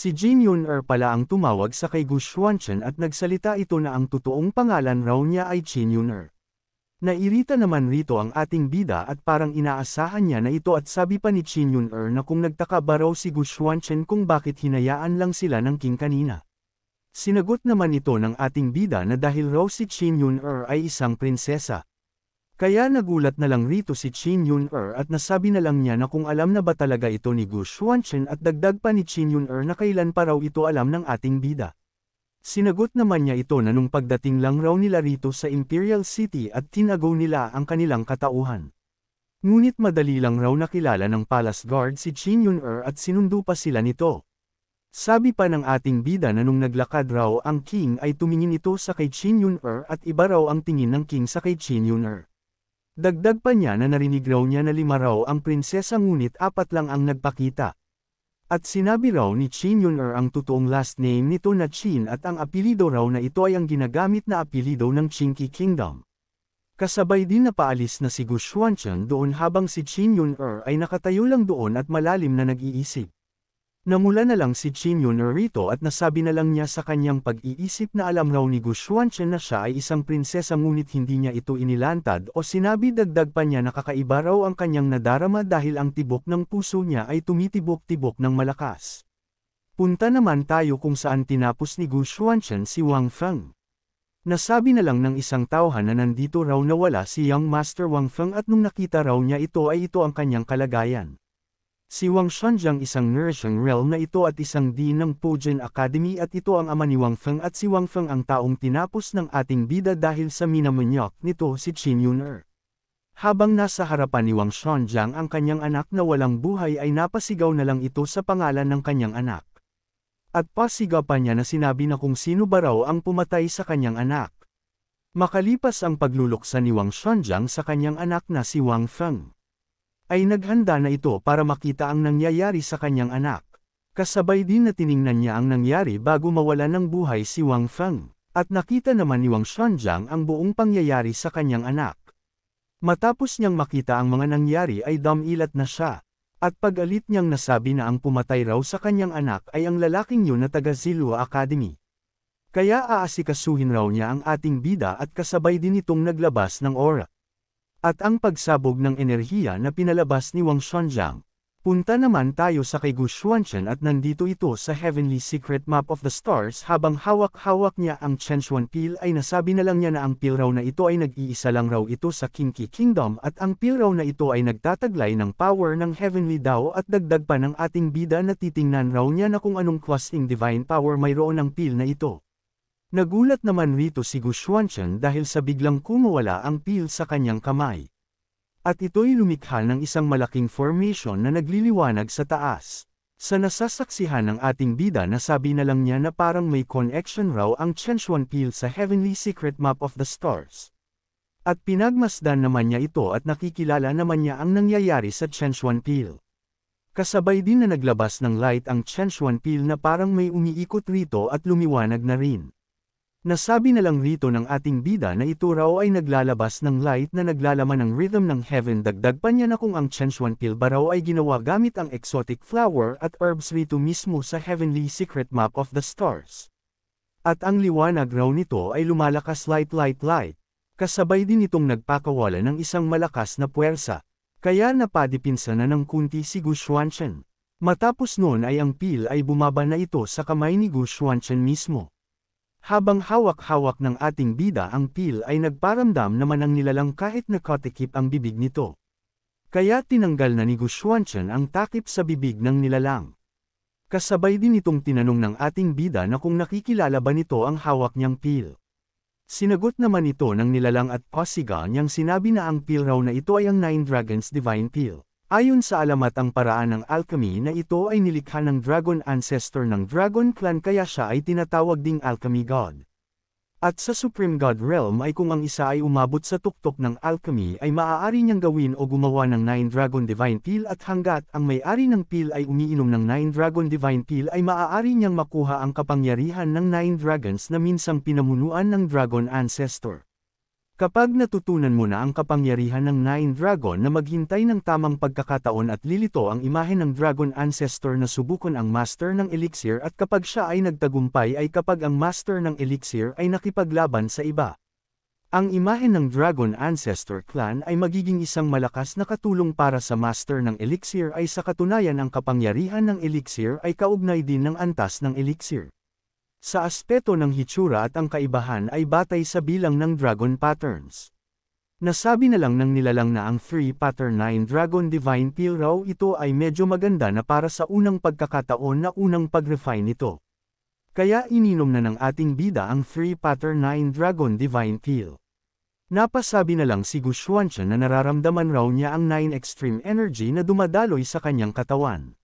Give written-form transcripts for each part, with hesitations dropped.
Si Jin Yun-er pala ang tumawag sa kay Gu Xuanchen at nagsalita ito na ang totoong pangalan raw niya ay Qin Yun-er. Nairita naman rito ang ating bida at parang inaasahan niya na ito at sabi pa ni Qin Yun-er na kung nagtaka ba raw si Gu Xuanchen kung bakit hinayaan lang sila ng king kanina. Sinagot naman ito ng ating bida na dahil raw si Qin Yun-er ay isang prinsesa. Kaya nagulat na lang rito si Qin Yun-er at nasabi na lang niya na kung alam na ba talaga ito ni Gu Xuanchen at dagdag pa ni Qin Yun-er na kailan pa raw ito alam ng ating bida. Sinagot naman niya ito na nung pagdating lang raw nila rito sa Imperial City at tinagaw nila ang kanilang katauhan. Ngunit madali lang raw nakilala ng palace guard si Qin Yun-er at sinundo pa sila nito. Sabi pa ng ating bida na nung naglakad raw ang king ay tumingin ito sa kay Qin Yun-er at iba raw ang tingin ng king sa kay Qin Yun-er. Dagdag pa niya na narinig raw niya na 5 raw ang prinsesa ngunit 4 lang ang nagpakita. At sinabi raw ni Qin Yun-er ang totoong last name nito na Qin at ang apelido raw na ito ay ang ginagamit na apelido ng Qingqi Kingdom. Kasabay din na paalis na si Gu Xuanchen doon habang si Qin Yun-er ay nakatayo lang doon at malalim na nag-iisip. Namula na lang si Qin Yun-er rito at nasabi na lang niya sa kanyang pag-iisip na alam raw ni Gu Xuanchen na siya ay isang prinsesa ngunit hindi niya ito inilantad o sinabi dagdag pa niya na kakaiba raw ang kanyang nadarama dahil ang tibok ng puso niya ay tumitibok-tibok ng malakas. Punta naman tayo kung saan tinapos ni Gu Xuanchen si Wang Feng. Nasabi na lang ng isang tauhan na nandito raw nawala si Young Master Wang Feng at nung nakita raw niya ito ay ito ang kanyang kalagayan. Si Wang Shanjiang isang nourishing realm na ito at isang dean ng Pujin Academy at ito ang ama ni Wang Feng at si Wang Feng ang taong tinapos ng ating bida dahil sa minamanyok nito si Qin Yun-er. Habang nasa harapan ni Wang Shanjiang ang kanyang anak na walang buhay ay napasigaw na lang ito sa pangalan ng kanyang anak. At pasigaw pa niya na sinabi na kung sino ba raw ang pumatay sa kanyang anak. Makalipas ang pagluluksa ni Wang Shanjiang sa kanyang anak na si Wang Feng, ay naghanda na ito para makita ang nangyayari sa kanyang anak. Kasabay din na tiningnan niya ang nangyari bago mawala ng buhay si Wang Feng, at nakita naman ni Wang Shanjiang ang buong pangyayari sa kanyang anak. Matapos niyang makita ang mga nangyari ay dumilat na siya, at pag-alit niyang nasabi na ang pumatay raw sa kanyang anak ay ang lalaking yun na taga Zilua Academy. Kaya aasikasuhin raw niya ang ating bida at kasabay din itong naglabas ng aura. At ang pagsabog ng enerhiya na pinalabas ni Wang Shanjiang. Punta naman tayo sa kay Gu Xuanchen at nandito ito sa Heavenly Secret Map of the Stars habang hawak-hawak niya ang Chenchuan Pil ay nasabi na lang niya na ang pil raw na ito ay nag-iisa lang raw ito sa Qingqi Kingdom at ang pil raw na ito ay nagtataglay ng power ng Heavenly Dao at dagdag pa ng ating bida na titingnan raw niya na kung anong klaseng divine power mayroon ng pil na ito. Nagulat naman rito si Gu Xuanchen dahil sa biglang kumawala ang pil sa kanyang kamay. At ito'y lumikha ng isang malaking formation na nagliliwanag sa taas. Sa nasasaksihan ng ating bida nasabi na lang niya na parang may connection raw ang Chenchuan Pil sa Heavenly Secret Map of the Stars. At pinagmasdan naman niya ito at nakikilala naman niya ang nangyayari sa Chenchuan Pil. Kasabay din na naglabas ng light ang Chenchuan Pil na parang may umiikot rito at lumiwanag na rin. Nasabi na lang rito ng ating bida na ito raw ay naglalabas ng light na naglalaman ng rhythm ng heaven dagdag pa niya na kung ang Chenchuan Pil ba raw ay ginawa gamit ang exotic flower at herbs rito mismo sa Heavenly Secret Map of the Stars. At ang liwanag raw nito ay lumalakas light. Kasabay din itong nagpakawala ng isang malakas na puwersa. Kaya napadipinsa na ng kunti si Gu Xuanchen. Matapos noon ay ang pil ay bumaba na ito sa kamay ni Gu Xuanchen mismo. Habang hawak-hawak ng ating bida ang pil ay nagparamdam naman ng nilalang kahit nakatikip ang bibig nito. Kaya tinanggal na ni Gu Xuanchen ang takip sa bibig ng nilalang. Kasabay din itong tinanong ng ating bida na kung nakikilala ba nito ang hawak niyang pil. Sinagot naman ito ng nilalang at pasiga niyang sinabi na ang pil raw na ito ay ang Nine Dragons Divine Pil. Ayon sa alamat ang paraan ng alchemy na ito ay nilikha ng dragon ancestor ng Dragon Clan kaya siya ay tinatawag ding alchemy god. At sa Supreme God Realm ay kung ang isa ay umabot sa tuktok ng alchemy ay maaari niyang gawin o gumawa ng Nine Dragon Divine Pil at hanggat ang may-ari ng pil ay umiinom ng Nine Dragon Divine Pil ay maaari niyang makuha ang kapangyarihan ng Nine Dragons na minsang pinamunuan ng Dragon Ancestor. Kapag natutunan mo na ang kapangyarihan ng Nine Dragon na maghintay ng tamang pagkakataon at lilito ang imahe ng Dragon Ancestor na subukon ang Master ng Elixir at kapag siya ay nagtagumpay ay kapag ang Master ng Elixir ay nakipaglaban sa iba. Ang imahe ng Dragon Ancestor Clan ay magiging isang malakas na katulong para sa Master ng Elixir ay sa katunayan ang kapangyarihan ng Elixir ay kaugnay din ng antas ng Elixir. Sa aspeto ng hitsura at ang kaibahan ay batay sa bilang ng Dragon Patterns. Nasabi na lang ng nilalang na ang 3 Pattern 9 Dragon Divine Peel raw ito ay medyo maganda na para sa unang pagkakataon na unang pag-refine nito. Kaya ininom na ng ating bida ang 3 Pattern 9 Dragon Divine Peel. Napasabi na lang si Gu Xuanchen na nararamdaman raw niya ang 9 Extreme Energy na dumadaloy sa kanyang katawan.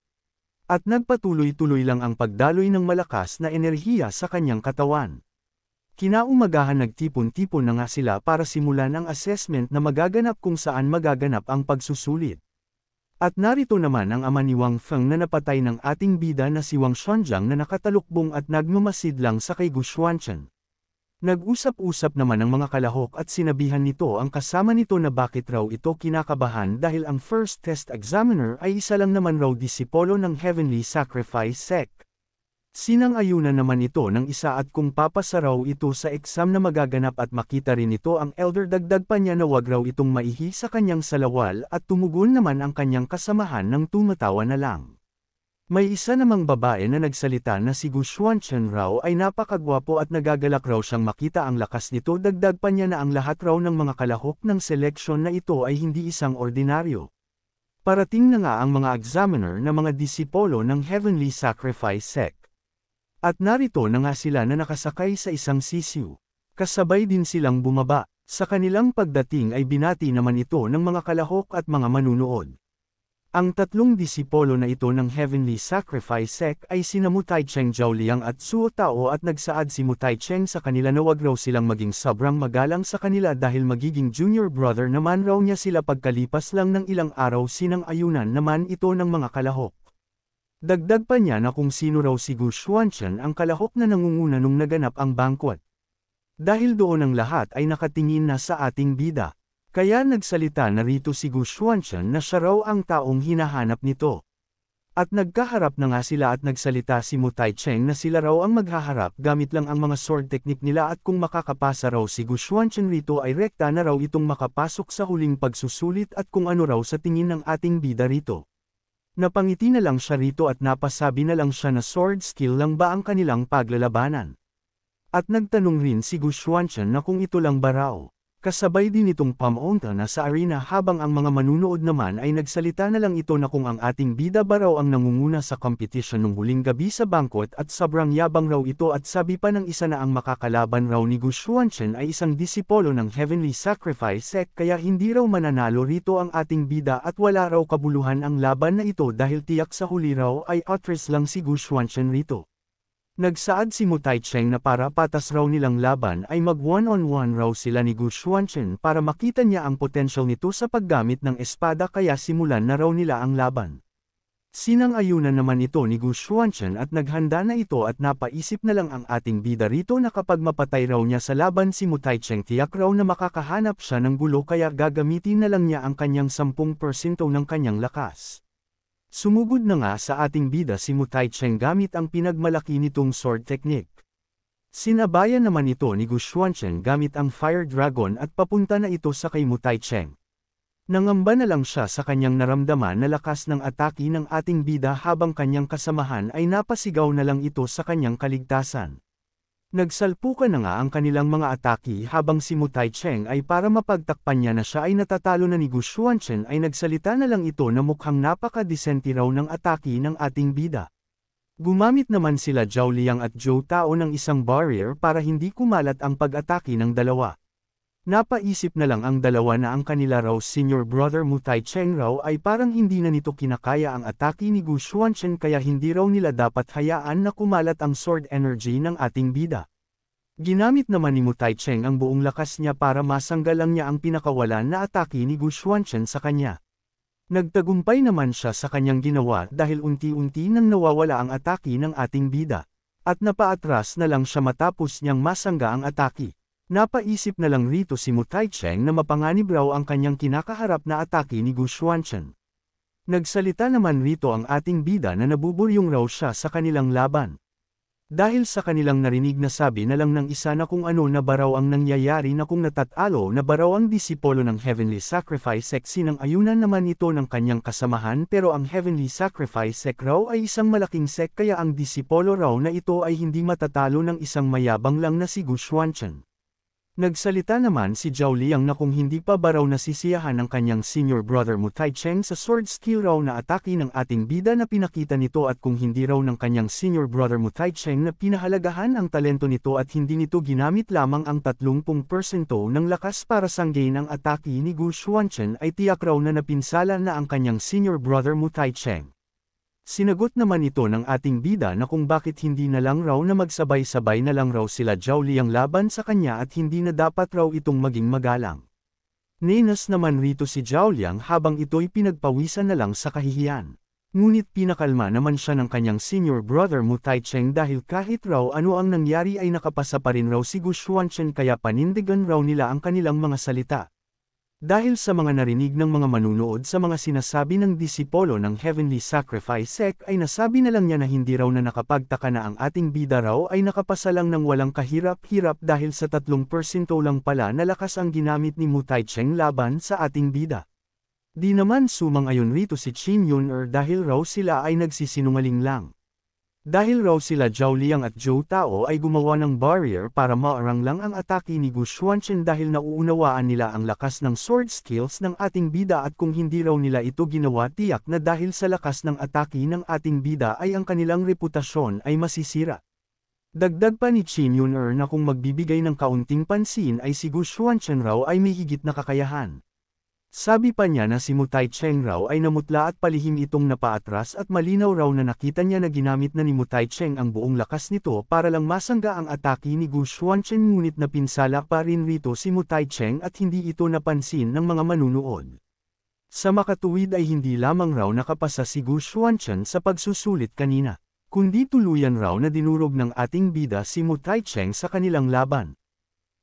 At nagpatuloy-tuloy lang ang pagdaloy ng malakas na enerhiya sa kanyang katawan. Kinaumagahan nagtipon-tipon na nga sila para simulan ang assessment na magaganap kung saan magaganap ang pagsusulit. At narito naman ang ama ni Wang Feng na napatay ng ating bida na si Wang Xuanjiang na nakatalukbong at nagmamasid lang sa kay Gu Xuanchen. Nag-usap-usap naman ang mga kalahok at sinabihan nito ang kasama nito na bakit raw ito kinakabahan dahil ang first test examiner ay isa lang naman raw disipolo ng Heavenly Sacrifice Sect. Sinang-ayunan naman ito ng isa at kung papasa raw ito sa exam na magaganap at makita rin ito ang elder dagdag pa niya na wag raw itong maihi sa kanyang salawal at tumugon naman ang kanyang kasamahan ng tumatawa na lang. May isa namang babae na nagsalita na si Gu Xuanchen raw ay napakagwapo at nagagalak raw siyang makita ang lakas nito dagdag pa niya na ang lahat raw ng mga kalahok ng seleksyon na ito ay hindi isang ordinaryo. Parating na nga ang mga examiner na mga disipolo ng Heavenly Sacrifice Sect. At narito na nga sila na nakasakay sa isang sisiw. Kasabay din silang bumaba. Sa kanilang pagdating ay binati naman ito ng mga kalahok at mga manunood. Ang tatlong disipolo na ito ng Heavenly Sacrifice Sect ay sina Mu Taicheng Zhaoliang at Suo Tao at nagsaad si Mu Taicheng sa kanila na wag raw silang maging sobrang magalang sa kanila dahil magiging junior brother naman raw niya sila pagkalipas lang ng ilang araw sinang-ayunan naman ito ng mga kalahok. Dagdag pa niya na kung sino raw si Gu Xuanchen ang kalahok na nangunguna nung naganap ang banquet. Dahil doon ang lahat ay nakatingin na sa ating bida. Kaya nagsalita na rito si Gu Xuanchen na siya raw ang taong hinahanap nito. At nagkaharap na nga sila at nagsalita si Mu Taicheng na sila raw ang maghaharap gamit lang ang mga sword technique nila at kung makakapasa raw si Gu Xuanchen rito ay rekta na raw itong makapasok sa huling pagsusulit at kung ano raw sa tingin ng ating bida rito. Napangiti na lang siya rito at napasabi na lang siya na sword skill lang ba ang kanilang paglalabanan. At nagtanong rin si Gu Xuanchen na kung ito lang ba raw. Kasabay din itong pamunta na sa arena habang ang mga manunood naman ay nagsalita na lang ito na kung ang ating bida ba raw ang nangunguna sa competition nung huling gabi sa banquet at sobrang yabang raw ito at sabi pa ng isa na ang makakalaban raw ni Gu Xuanchen ay isang disipolo ng Heavenly Sacrifice Sect kaya hindi raw mananalo rito ang ating bida at wala raw kabuluhan ang laban na ito dahil tiyak sa huli raw ay outrest lang si Gu Xuanchen rito. Nagsaad si Mu Taicheng na para patas raw nilang laban ay mag one-on-one raw sila ni Gu Xuanchen para makita niya ang potential nito sa paggamit ng espada kaya simulan na raw nila ang laban. Sinang-ayunan naman ito ni Gu Xuanchen at naghanda na ito at napaisip na lang ang ating bida rito na kapag mapatay raw niya sa laban si Mu Taicheng tiyak raw na makakahanap siya ng gulo kaya gagamitin na lang niya ang kanyang 10% ng kanyang lakas. Sumugod na nga sa ating bida si Mu Taicheng gamit ang pinagmalaki nitong sword technique. Sinabayan naman ito ni Gu Xuanchen gamit ang Fire Dragon at papunta na ito sa kay Mu Taicheng. Nangamba na lang siya sa kanyang naramdaman na lakas ng atake ng ating bida habang kanyang kasamahan ay napasigaw na lang ito sa kanyang kaligtasan. Nagsalpukan na nga ang kanilang mga atake habang si Mu Taicheng ay para mapagtakpan niya na siya ay natatalo na ni Gu Xuanchen ay nagsalita na lang ito na mukhang napaka-disente raw ng atake ng ating bida. Gumamit naman sila Zhaoliang at Zhou Tao ng isang barrier para hindi kumalat ang pag-atake ng dalawa. Napaisip na lang ang dalawa na ang kanila raw senior brother Mu Taicheng raw ay parang hindi na nito kinakaya ang atake ni Gu Xuanchen kaya hindi raw nila dapat hayaan na kumalat ang sword energy ng ating bida. Ginamit naman ni Mu Taicheng ang buong lakas niya para masanggalang niya ang pinakawalan na atake ni Gu Xuanchen sa kanya. Nagtagumpay naman siya sa kanyang ginawa dahil unti-unti nang nawawala ang atake ng ating bida. At napaatras na lang siya matapos niyang masangga ang atake. Napaisip na lang rito si Mu Taicheng na mapanganib raw ang kanyang kinakaharap na atake ni Gu Xuanchen. Nagsalita naman rito ang ating bida na nabuburyong raw siya sa kanilang laban. Dahil sa kanilang narinig na sabi na lang ng isa na kung ano na baraw ang nangyayari na kung natatalo na baraw ang disipolo ng Heavenly Sacrifice Sect sinang-ayunan naman ito ng kanyang kasamahan pero ang Heavenly Sacrifice Sect raw ay isang malaking sect kaya ang disipolo raw na ito ay hindi matatalo ng isang mayabang lang na si Gu Xuanchen. Nagsalita naman si Zhao Liang na kung hindi pa ba raw nasisiyahan ng kanyang senior brother Mu Taicheng sa sword skill raw na atake ng ating bida na pinakita nito at kung hindi raw ng kanyang senior brother Mu Taicheng na pinahalagahan ang talento nito at hindi nito ginamit lamang ang 30% ng lakas para sanggain ang atake ni Gu Xuanchen ay tiyak raw na napinsala na ang kanyang senior brother Mu Taicheng. Sinagot naman ito ng ating bida na kung bakit hindi na lang raw na magsabay-sabay na lang raw sila Zhao Liang laban sa kanya at hindi na dapat raw itong maging magalang. Ninas naman rito si Zhao Liang habang ito'y pinagpawisan na lang sa kahihiyan. Ngunit pinakalma naman siya ng kanyang senior brother Mu Taicheng dahil kahit raw ano ang nangyari ay nakapasa pa rin raw si Gu Xuanchen kaya panindigan raw nila ang kanilang mga salita. Dahil sa mga narinig ng mga manunood sa mga sinasabi ng disipolo ng Heavenly Sacrifice Sect ay nasabi na lang niya na hindi raw na nakapagtaka na ang ating bida raw ay nakapasa lang ng walang kahirap-hirap dahil sa 3% lang pala na lakas ang ginamit ni Mu Taicheng laban sa ating bida. Di naman sumang-ayon rito si Qin Yun'er dahil raw sila ay nagsisinungaling lang. Dahil raw sila Zhao Liang at Zhou Tao ay gumawa ng barrier para maarang lang ang atake ni Gu Xuanchen dahil nauunawaan nila ang lakas ng sword skills ng ating bida at kung hindi raw nila ito ginawa tiyak na dahil sa lakas ng atake ng ating bida ay ang kanilang reputasyon ay masisira. Dagdag pa ni Qin Yun'er na kung magbibigay ng kaunting pansin ay si Gu Xuanchen raw ay may higit na kakayahan. Sabi pa niya na si Mu Taicheng raw ay namutla at palihim itong napaatras at malinaw raw na nakita niya na ginamit na ni Mu Taicheng ang buong lakas nito para lang masangga ang atake ni Gu Xuanchen ngunit napinsala pa rin rito si Mu Taicheng at hindi ito napansin ng mga manunood. Sa makatuwid ay hindi lamang raw nakapasa si Gu Xuanchen sa pagsusulit kanina, kundi tuluyan raw na dinurog ng ating bida si Mu Taicheng sa kanilang laban.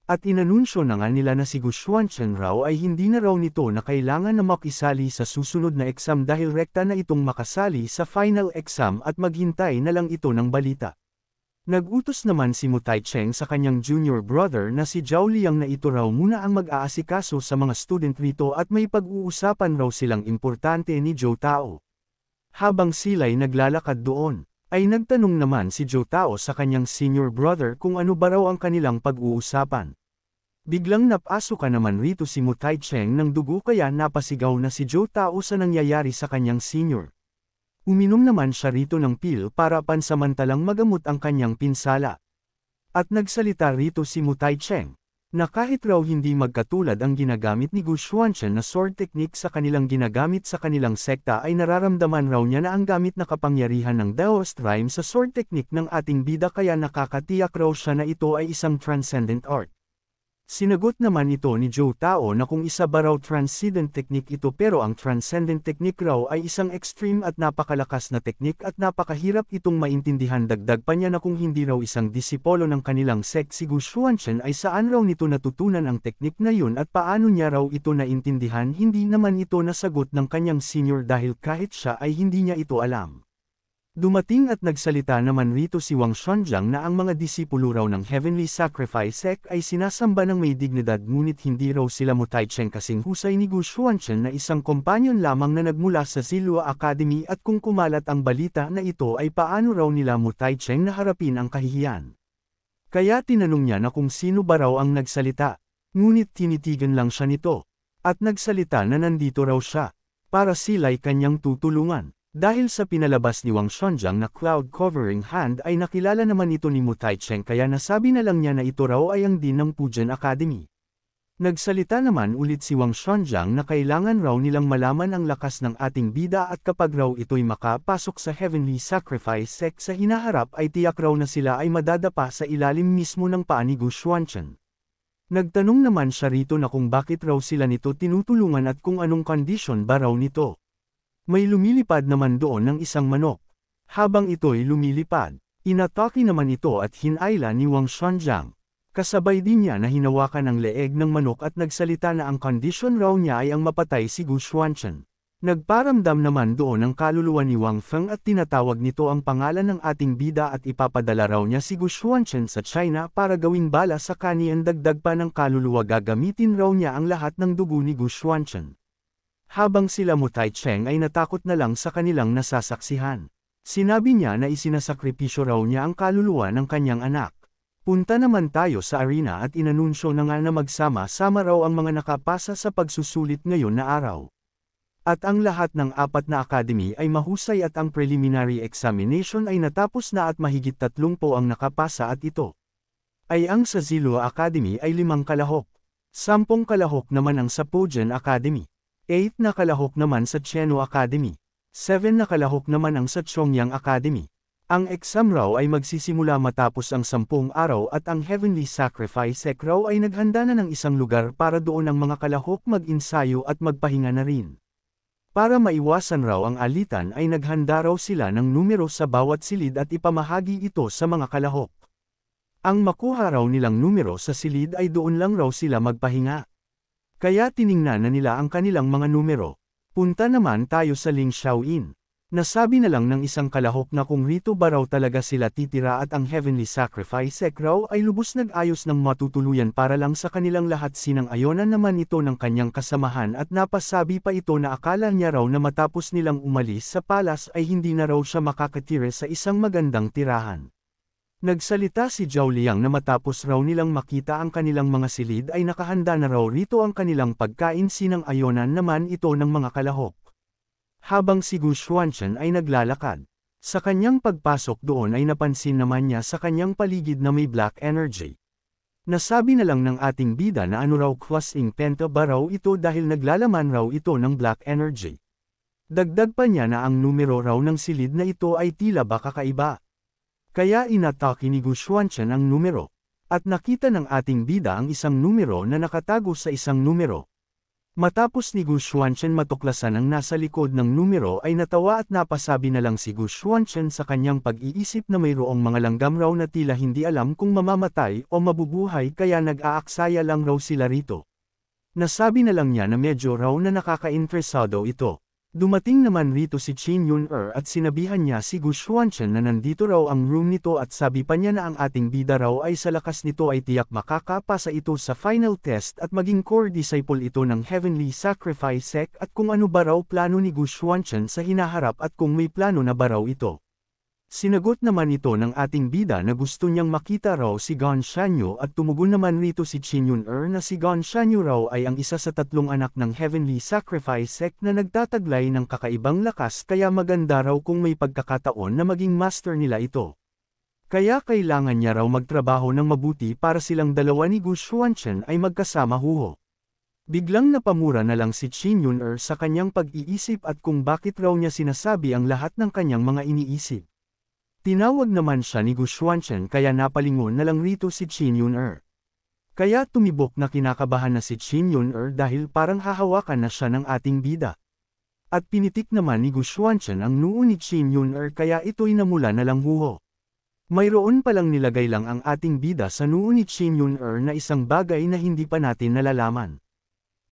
At inanunsyo na nga nila na si Gu Xuanchen raw ay hindi na raw nito na kailangan na makisali sa susunod na exam dahil rekta na itong makasali sa final exam at maghintay na lang ito ng balita. Nag-utos naman si Mu Taicheng sa kanyang junior brother na si Zhao Liang na ito raw muna ang mag-aasikaso sa mga student rito at may pag-uusapan raw silang importante ni Zhou Tao. Habang sila'y naglalakad doon, ay nagtanong naman si Zhou Tao sa kanyang senior brother kung ano ba raw ang kanilang pag-uusapan. Biglang napasukan naman rito si Mu Taicheng ng dugo kaya napasigaw na si Zhou Tao sa nangyayari sa kanyang senior. Uminom naman siya rito ng pil para pansamantalang magamot ang kanyang pinsala. At nagsalita rito si Mu Taicheng, na kahit raw hindi magkatulad ang ginagamit ni Gu Xuanchen na sword technique sa kanilang ginagamit sa kanilang sekta ay nararamdaman raw niya na ang gamit na kapangyarihan ng Daoist rhyme sa sword technique ng ating bida kaya nakakatiyak raw siya na ito ay isang transcendent art. Sinagot naman ito ni Zhou Tao na kung isa ba raw transcendent technique ito pero ang transcendent technique raw ay isang extreme at napakalakas na technique at napakahirap itong maintindihan dagdag pa niya na kung hindi raw isang disipolo ng kanilang sect si Gu Xuanchen ay saan raw nito natutunan ang technique na yun at paano niya raw ito naintindihan hindi naman ito nasagot ng kanyang senior dahil kahit siya ay hindi niya ito alam. Dumating at nagsalita naman rito si Wang Xuanzang na ang mga disipulo raw ng Heavenly Sacrifice Sect ay sinasamba ng may dignidad ngunit hindi raw sila Mu Taicheng kasing husay ni Gu Xuanchen na isang kompanyon lamang na nagmula sa Zilua Academy at kung kumalat ang balita na ito ay paano raw nila Mu Taicheng na harapin ang kahihiyan. Kaya tinanong niya na kung sino ba raw ang nagsalita, ngunit tinitigan lang siya nito, at nagsalita na nandito raw siya, para sila'y kanyang tutulungan. Dahil sa pinalabas ni Wang Xuanzang na cloud covering hand ay nakilala naman ito ni Mu Taicheng kaya nasabi na lang niya na ito raw ay ang dean ng Pujian Academy. Nagsalita naman ulit si Wang Xuanzang na kailangan raw nilang malaman ang lakas ng ating bida at kapag raw ito'y makapasok sa Heavenly Sacrifice Sect sa hinaharap ay tiyak raw na sila ay madadapa sa ilalim mismo ng paa ni Gu Xuanchen. Nagtanong naman siya rito na kung bakit raw sila nito tinutulungan at kung anong kondisyon ba raw nito. May lumilipad naman doon ng isang manok. Habang ito'y lumilipad, inatake naman ito at hinayla ni Wang Xuanzang. Kasabay din niya na hinawakan ang leeg ng manok at nagsalita na ang kondisyon raw niya ay ang mapatay si Gu Xuanchen. Nagparamdam naman doon ang kaluluwa ni Wang Feng at tinatawag nito ang pangalan ng ating bida at ipapadala raw niya si Gu Xuanchen sa China para gawing bala sa kaniyan dagdag pa ng kaluluwa gagamitin raw niya ang lahat ng dugo ni Gu Xuanchen. Habang sila Mu Taicheng ay natakot na lang sa kanilang nasasaksihan. Sinabi niya na isinasakripisyo raw niya ang kaluluwa ng kanyang anak. Punta naman tayo sa arena at inanunsyo na nga na magsama-sama raw ang mga nakapasa sa pagsusulit ngayon na araw. At ang lahat ng 4 na academy ay mahusay at ang preliminary examination ay natapos na at mahigit 30 ang nakapasa at ito ay ang sa Zilua Academy ay 5 kalahok. 10 kalahok naman ang sa Pujian Academy. 8 na kalahok naman sa Cheno Academy. 7 na kalahok naman ang sa Chongyang Academy. Ang exam raw ay magsisimula matapos ang 10 araw at ang Heavenly Sacrifice Sec raw ay naghanda na ng isang lugar para doon ang mga kalahok mag-insayo at magpahinga na rin. Para maiwasan raw ang alitan ay naghanda raw sila ng numero sa bawat silid at ipamahagi ito sa mga kalahok. Ang makuha raw nilang numero sa silid ay doon lang raw sila magpahinga. Kaya tiningnan na nila ang kanilang mga numero. Punta naman tayo sa Ling Xiaoyin. Nasabi na lang ng isang kalahok na kung rito ba raw talaga sila titira at ang Heavenly Sacrifice Sec raw ay lubos nag-ayos ng matutuluyan para lang sa kanilang lahat sinang-ayonan naman ito ng kanyang kasamahan at napasabi pa ito na akala niya raw na matapos nilang umalis sa palas ay hindi na raw siya makakatire sa isang magandang tirahan. Nagsalita si Zhao Liang na matapos raw nilang makita ang kanilang mga silid ay nakahanda na raw rito ang kanilang pagkain sinang-ayonan naman ito ng mga kalahok. Habang si Gu Xuanchen ay naglalakad, sa kanyang pagpasok doon ay napansin naman niya sa kanyang paligid na may black energy. Nasabi na lang ng ating bida na ano raw klaseng penta ba raw ito dahil naglalaman raw ito ng black energy. Dagdag pa niya na ang numero raw ng silid na ito ay tila ba kakaiba. Kaya inatake ni Gu Xuanchen ang numero, at nakita ng ating bida ang isang numero na nakatago sa isang numero. Matapos ni Gu Xuanchen matuklasan ang nasa likod ng numero ay natawa at napasabi na lang si Gu Xuanchen sa kanyang pag-iisip na mayroong mga langgam raw na tila hindi alam kung mamamatay o mabubuhay kaya nag-aaksaya lang raw sila rito. Nasabi na lang niya na medyo raw na nakaka-interesado ito. Dumating naman rito si Qin Yun-er at sinabihan niya si Gu Xuanchen na nandito raw ang room nito at sabi pa niya na ang ating bida raw ay sa lakas nito ay tiyak makakapasa ito sa final test at maging core disciple ito ng Heavenly Sacrifice Sec at kung ano ba raw plano ni Gu Xuanchen sa hinaharap at kung may plano na ba raw ito. Sinagot naman ito ng ating bida na gusto niyang makita raw si Gan Shanyu at tumugon naman rito si Qin Yun-er na si Gan Shanyu raw ay ang isa sa 3 anak ng Heavenly Sacrifice Sec na nagtataglay ng kakaibang lakas kaya maganda raw kung may pagkakataon na maging master nila ito. Kaya kailangan niya raw magtrabaho ng mabuti para silang dalawa ni Gu Xuanchen ay magkasama huho. Biglang napamura na lang si Qin Yun-er sa kanyang pag-iisip at kung bakit raw niya sinasabi ang lahat ng kanyang mga iniisip. Tinawag naman siya ni Gu Xuanchen kaya napalingon na lang rito si Qin Yun-er. Kaya tumibok na kinakabahan na si Qin Yun-er dahil parang hahawakan na siya ng ating bida. At pinitik naman ni Gu Xuanchen ang noo ni Qin Yun-er kaya ito'y namula na lang huho. Mayroon palang nilagay lang ang ating bida sa noo ni Qin Yun-er na isang bagay na hindi pa natin nalalaman.